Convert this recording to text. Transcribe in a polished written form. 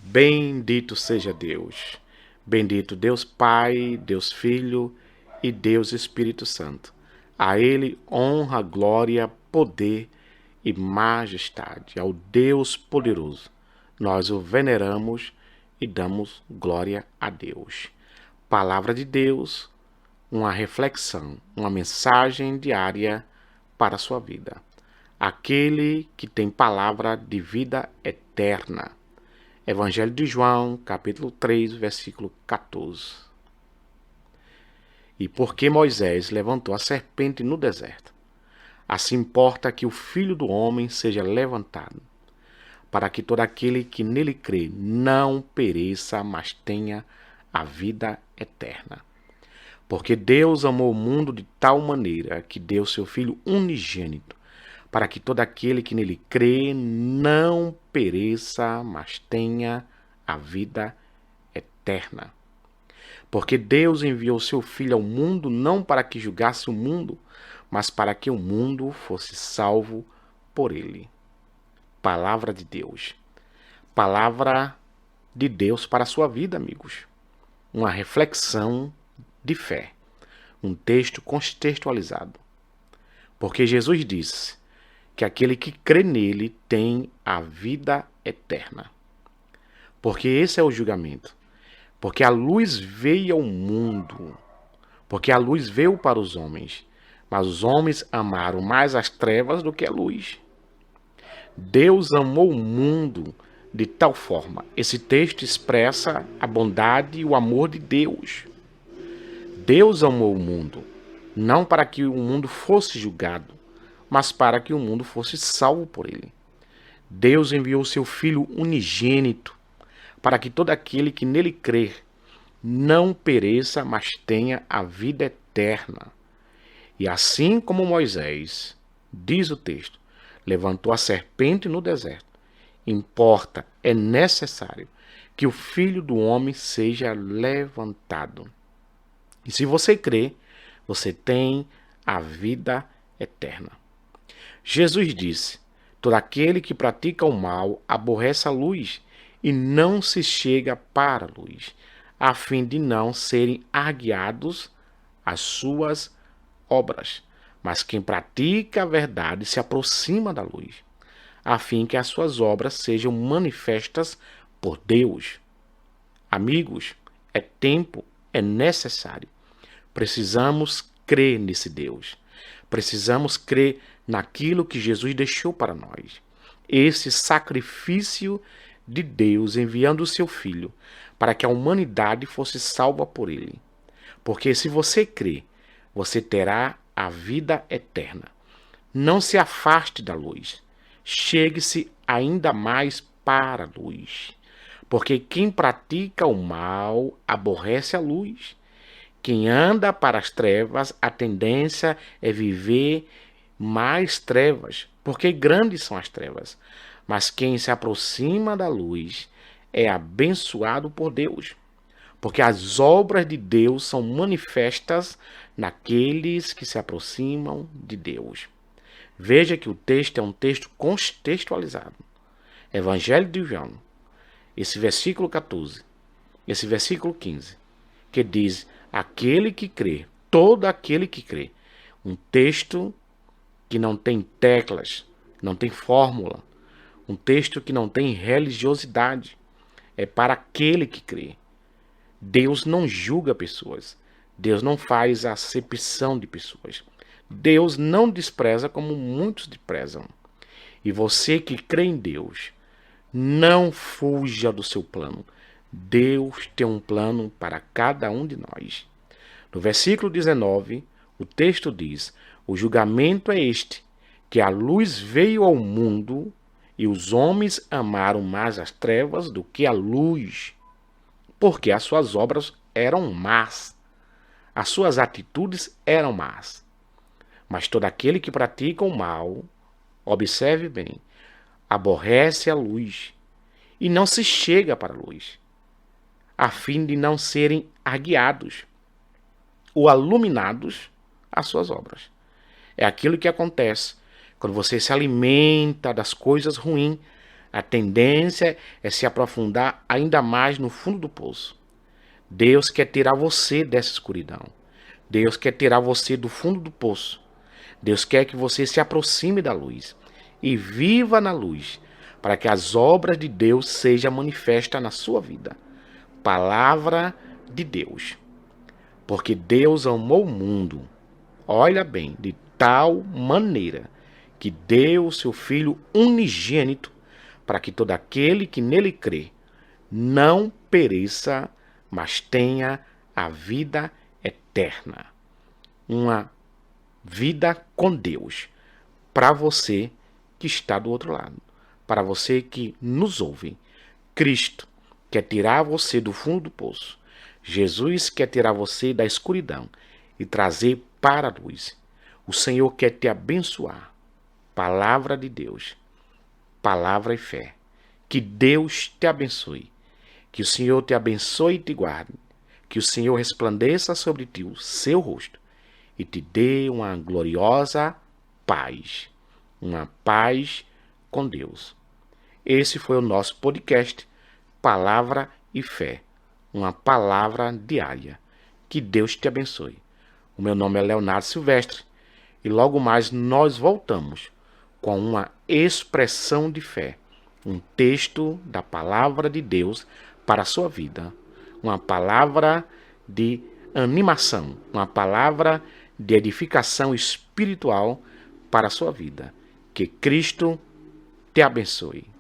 Bendito seja Deus. Bendito Deus Pai, Deus Filho e Deus Espírito Santo. A Ele honra, glória, poder e majestade. Ao Deus poderoso, nós o veneramos e damos glória a Deus. Palavra de Deus, uma reflexão, uma mensagem diária para a sua vida. Aquele que tem palavra de vida eterna. Evangelho de João, capítulo 3, versículo 14. E porque Moisés levantou a serpente no deserto, assim importa que o Filho do Homem seja levantado, para que todo aquele que nele crê não pereça, mas tenha a vida eterna. Porque Deus amou o mundo de tal maneira que deu seu Filho unigênito, para que todo aquele que nele crê não pereça, mas tenha a vida eterna. Porque Deus enviou seu Filho ao mundo não para que julgasse o mundo, mas para que o mundo fosse salvo por ele. Palavra de Deus. Palavra de Deus para a sua vida, amigos. Uma reflexão de fé. Um texto contextualizado. Porque Jesus disse que aquele que crê nele tem a vida eterna. Porque esse é o julgamento. Porque a luz veio ao mundo. Porque a luz veio para os homens. Mas os homens amaram mais as trevas do que a luz. Deus amou o mundo de tal forma. Esse texto expressa a bondade e o amor de Deus. Deus amou o mundo, não para que o mundo fosse julgado, mas para que o mundo fosse salvo por ele. Deus enviou seu Filho unigênito, para que todo aquele que nele crer não pereça, mas tenha a vida eterna. E assim como Moisés, diz o texto, levantou a serpente no deserto, importa, é necessário que o Filho do Homem seja levantado. E se você crê, você tem a vida eterna. Jesus disse: todo aquele que pratica o mal aborrece a luz e não se chega para a luz, a fim de não serem arguiados as suas obras. Mas quem pratica a verdade se aproxima da luz, a fim que as suas obras sejam manifestas por Deus. Amigos, é tempo, é necessário. Precisamos crer nesse Deus. Precisamos crer naquilo que Jesus deixou para nós. Esse sacrifício de Deus enviando o seu Filho para que a humanidade fosse salva por ele. Porque se você crer, você terá a vida eterna. Não se afaste da luz. Chegue-se ainda mais para a luz. Porque quem pratica o mal aborrece a luz. Quem anda para as trevas, a tendência é viver mais trevas, porque grandes são as trevas. Mas quem se aproxima da luz é abençoado por Deus, porque as obras de Deus são manifestas naqueles que se aproximam de Deus. Veja que o texto é um texto contextualizado. Evangelho de João, esse versículo 14, esse versículo 15, que diz: aquele que crê, todo aquele que crê. Um texto que não tem teclas, não tem fórmula. Um texto que não tem religiosidade. É para aquele que crê. Deus não julga pessoas. Deus não faz acepção de pessoas. Deus não despreza como muitos desprezam. E você que crê em Deus, não fuja do seu plano. Deus tem um plano para cada um de nós. No versículo 19, o texto diz: o julgamento é este, que a luz veio ao mundo e os homens amaram mais as trevas do que a luz, porque as suas obras eram más, as suas atitudes eram más. Mas todo aquele que pratica o mal, observe bem, aborrece a luz e não se chega para a luz, a fim de não serem aguiados ou iluminados às suas obras. É aquilo que acontece quando você se alimenta das coisas ruins, A tendência é se aprofundar ainda mais no fundo do poço. Deus quer tirar você dessa escuridão. Deus quer tirar você do fundo do poço. Deus quer que você se aproxime da luz e viva na luz, para que as obras de Deus sejam manifestas na sua vida. Palavra de Deus. Porque Deus amou o mundo, olha bem, de tal maneira que deu o seu Filho unigênito, para que todo aquele que nele crê não pereça, mas tenha a vida eterna. Uma vida com Deus. Para você que está do outro lado. Para você que nos ouve. Cristo quer tirar você do fundo do poço. Jesus quer tirar você da escuridão e trazer para a luz. O Senhor quer te abençoar. Palavra de Deus. Palavra e fé. Que Deus te abençoe. Que o Senhor te abençoe e te guarde. Que o Senhor resplandeça sobre ti o seu rosto e te dê uma gloriosa paz. Uma paz com Deus. Esse foi o nosso podcast, Palavra e Fé. Uma palavra diária. Que Deus te abençoe. O meu nome é Leonardo Silvestre e logo mais nós voltamos com uma expressão de fé. Um texto da palavra de Deus para a sua vida. Uma palavra de animação. Uma palavra de edificação espiritual para a sua vida. Que Cristo te abençoe.